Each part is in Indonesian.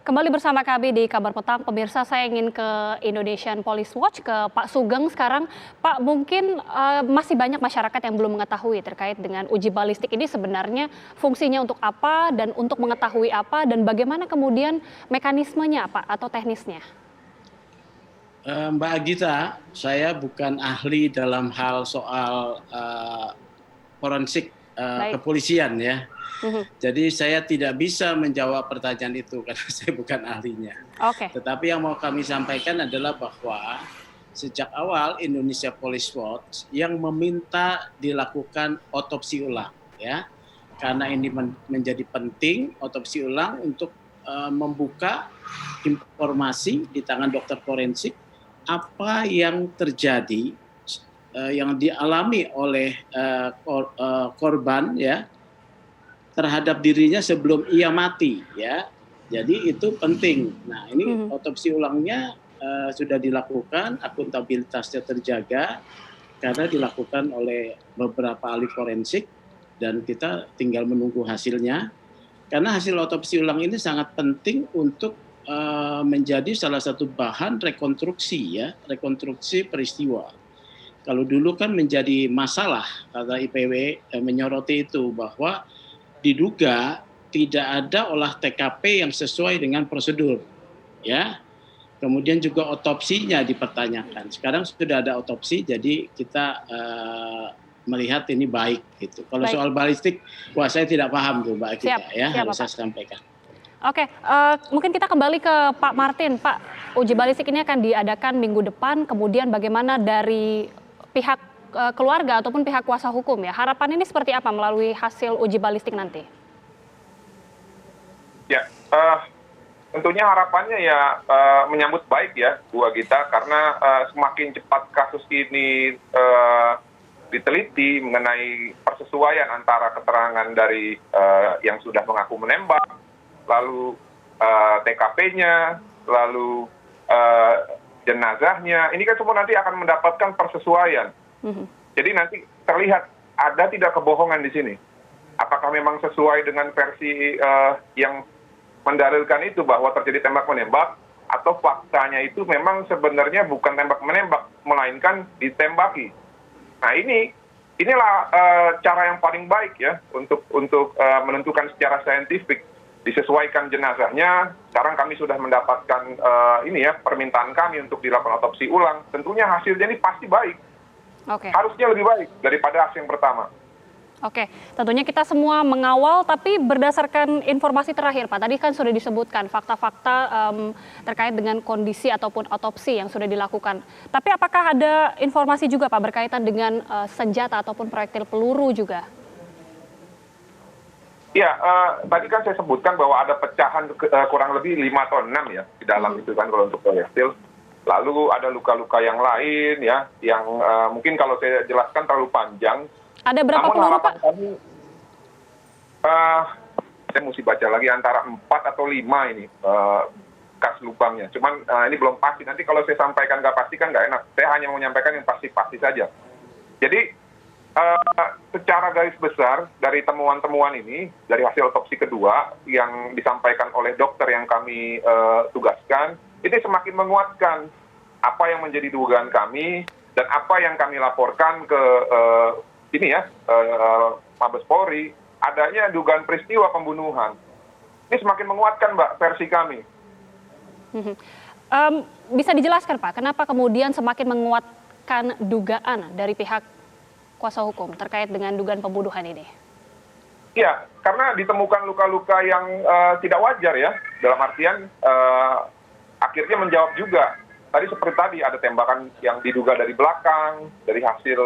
Kembali bersama kami di Kabar Petang, pemirsa. Saya ingin ke Indonesian Police Watch, ke Pak Sugeng sekarang. Pak, mungkin masih banyak masyarakat yang belum mengetahui terkait dengan uji balistik ini sebenarnya fungsinya untuk apa dan untuk mengetahui apa dan bagaimana kemudian mekanismenya Pak atau teknisnya. Mbak Agita, saya bukan ahli dalam hal soal forensik kepolisian ya. Jadi saya tidak bisa menjawab pertanyaan itu karena saya bukan ahlinya. Tetapi yang mau kami sampaikan adalah bahwa sejak awal Indonesia Police Watch yang meminta dilakukan otopsi ulang ya. Karena ini menjadi penting otopsi ulang untuk membuka informasi di tangan dokter forensik apa yang terjadi yang dialami oleh korban ya terhadap dirinya sebelum ia mati ya. Jadi itu penting. Nah, ini otopsi ulangnya sudah dilakukan, akuntabilitasnya terjaga karena dilakukan oleh beberapa ahli forensik dan kita tinggal menunggu hasilnya. Karena hasil otopsi ulang ini sangat penting untuk menjadi salah satu bahan rekonstruksi ya, rekonstruksi peristiwa. Kalau dulu kan menjadi masalah kata IPW menyoroti itu bahwa diduga tidak ada olah TKP yang sesuai dengan prosedur, ya. Kemudian juga otopsinya dipertanyakan. Sekarang sudah ada otopsi, jadi kita melihat ini baik gitu. Kalau soal balistik, wah saya tidak paham tuh Mbak Agita ya, harus saya sampaikan. Oke, mungkin kita kembali ke Pak Martin. Pak, uji balistik ini akan diadakan minggu depan, kemudian bagaimana dari pihak keluarga ataupun pihak kuasa hukum ya, harapan ini seperti apa melalui hasil uji balistik nanti? Ya, tentunya harapannya ya menyambut baik ya Bu Agita, karena semakin cepat kasus ini diteliti mengenai persesuaian antara keterangan dari yang sudah mengaku menembak, lalu TKP-nya, lalu jenazahnya, ini kan semua nanti akan mendapatkan persesuaian. Jadi nanti terlihat ada tidak kebohongan di sini. Apakah memang sesuai dengan versi yang mendalilkan itu bahwa terjadi tembak menembak, atau faktanya itu memang sebenarnya bukan tembak menembak, melainkan ditembaki. Nah inilah cara yang paling baik ya untuk menentukan secara saintifik. Disesuaikan jenazahnya. Sekarang kami sudah mendapatkan permintaan kami untuk dilakukan otopsi ulang. Tentunya hasilnya ini pasti baik. Harusnya lebih baik daripada hasil yang pertama. Oke, tentunya kita semua mengawal, tapi berdasarkan informasi terakhir Pak, tadi kan sudah disebutkan fakta-fakta terkait dengan kondisi ataupun otopsi yang sudah dilakukan. Tapi apakah ada informasi juga Pak berkaitan dengan senjata ataupun proyektil peluru juga? Ya, tadi kan saya sebutkan bahwa ada pecahan kurang lebih 5 ton 6 ya di dalam itu kan kalau untuk proyektil. Lalu ada luka-luka yang lain ya, yang mungkin kalau saya jelaskan terlalu panjang. Ada berapa peluru Pak? Saya mesti baca lagi antara 4 atau 5 ini kas lubangnya. Cuman ini belum pasti. Nanti kalau saya sampaikan nggak pasti kan nggak enak. Saya hanya mau menyampaikan yang pasti-pasti saja. Jadi secara garis besar dari temuan-temuan ini, dari hasil otopsi kedua yang disampaikan oleh dokter yang kami tugaskan, ini semakin menguatkan apa yang menjadi dugaan kami dan apa yang kami laporkan ke Mabes Polri, adanya dugaan peristiwa pembunuhan. Ini semakin menguatkan Mbak versi kami. Bisa dijelaskan Pak, kenapa kemudian semakin menguatkan dugaan dari pihak kuasa hukum terkait dengan dugaan pembunuhan ini? Iya, karena ditemukan luka-luka yang tidak wajar ya, dalam artian akhirnya menjawab juga. Tadi seperti tadi ada tembakan yang diduga dari belakang, dari hasil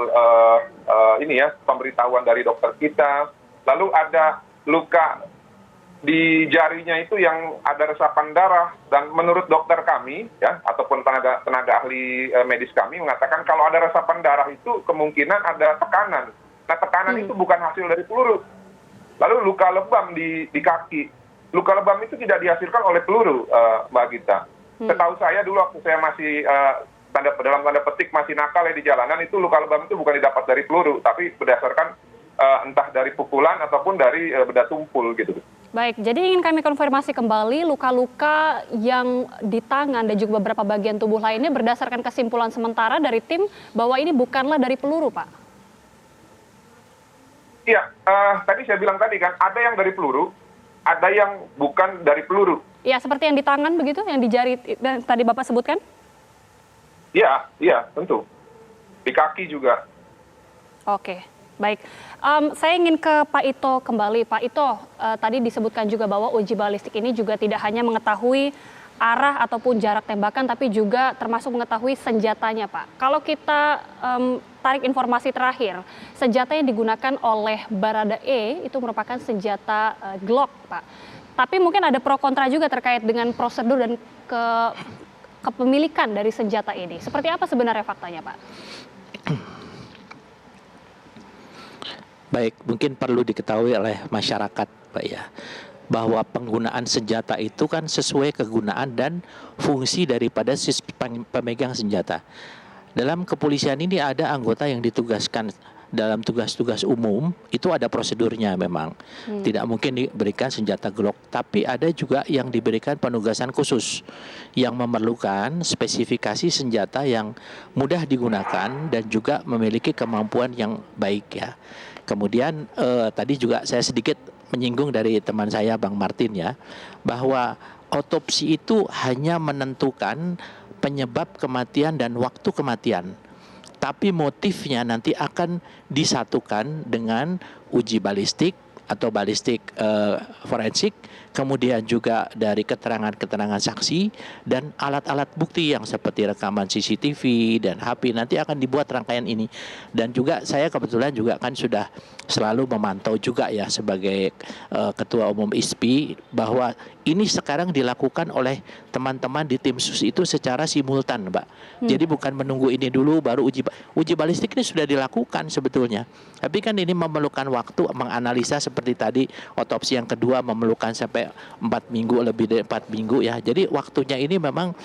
pemberitahuan dari dokter kita. Lalu ada luka di jarinya itu yang ada resapan darah, dan menurut dokter kami ya ataupun tenaga ahli medis kami mengatakan kalau ada resapan darah itu kemungkinan ada tekanan. Nah, tekanan itu bukan hasil dari peluru. Lalu luka lebam di kaki. Luka lebam itu tidak dihasilkan oleh peluru, Mbak Gita. Setahu saya dulu waktu saya masih dalam tanda petik masih nakal ya di jalanan, itu luka lebam itu bukan didapat dari peluru, tapi berdasarkan entah dari pukulan ataupun dari benda tumpul gitu. Baik, jadi ingin kami konfirmasi kembali luka-luka yang di tangan dan juga beberapa bagian tubuh lainnya berdasarkan kesimpulan sementara dari tim bahwa ini bukanlah dari peluru, Pak. Iya, tadi saya bilang tadi kan, ada yang dari peluru, ada yang bukan dari peluru. Ya, seperti yang di tangan begitu, yang di jari dan tadi Bapak sebutkan? Iya, tentu. Di kaki juga. Oke, baik. Saya ingin ke Pak Ito kembali. Pak Ito, tadi disebutkan juga bahwa uji balistik ini juga tidak hanya mengetahui arah ataupun jarak tembakan, tapi juga termasuk mengetahui senjatanya, Pak. Kalau kita tarik informasi terakhir, senjata yang digunakan oleh Baradae itu merupakan senjata Glock, Pak. Tapi mungkin ada pro kontra juga terkait dengan prosedur dan kepemilikan dari senjata ini. Seperti apa sebenarnya faktanya, Pak? Baik, mungkin perlu diketahui oleh masyarakat, Pak ya, bahwa penggunaan senjata itu kan sesuai kegunaan dan fungsi daripada si pemegang senjata. Dalam kepolisian ini ada anggota yang ditugaskan dalam tugas-tugas umum, itu ada prosedurnya memang. Tidak mungkin diberikan senjata Glock, tapi ada juga yang diberikan penugasan khusus yang memerlukan spesifikasi senjata yang mudah digunakan dan juga memiliki kemampuan yang baik ya. Kemudian tadi juga saya sedikit menyinggung dari teman saya Bang Martin ya, bahwa otopsi itu hanya menentukan penyebab kematian dan waktu kematian. Tapi motifnya nanti akan disatukan dengan uji balistik atau balistik forensik, kemudian juga dari keterangan-keterangan saksi dan alat-alat bukti yang seperti rekaman CCTV dan HP nanti akan dibuat rangkaian ini. Dan juga saya kebetulan juga kan sudah selalu memantau juga ya sebagai Ketua Umum ISPI bahwa ini sekarang dilakukan oleh teman-teman di tim sus itu secara simultan, Mbak. Jadi bukan menunggu ini dulu baru uji balistik ini sudah dilakukan sebetulnya. Tapi kan ini memerlukan waktu menganalisa seperti tadi otopsi yang kedua memerlukan sampai 4 minggu, lebih dari 4 minggu ya. Jadi waktunya ini memang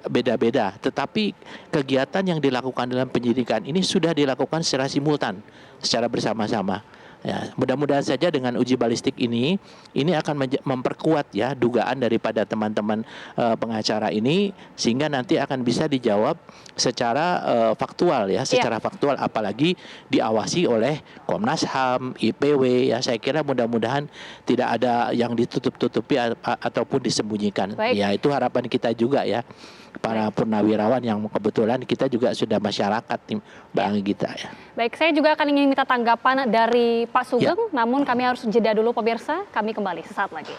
beda-beda. Tetapi kegiatan yang dilakukan dalam penyidikan ini sudah dilakukan secara simultan, secara bersama-sama. Ya, mudah-mudahan saja dengan uji balistik ini akan memperkuat ya dugaan daripada teman-teman pengacara ini sehingga nanti akan bisa dijawab secara faktual ya, secara faktual apalagi diawasi oleh Komnas HAM, IPW ya. Saya kira mudah-mudahan tidak ada yang ditutup-tutupi ataupun disembunyikan. Baik. Ya, itu harapan kita juga ya. Para purnawirawan yang kebetulan kita juga sudah masyarakat tim Bang Gita ya. Baik, saya juga akan ingin minta tanggapan dari Pak Sugeng, namun kami harus jeda dulu pemirsa, kami kembali sesaat lagi.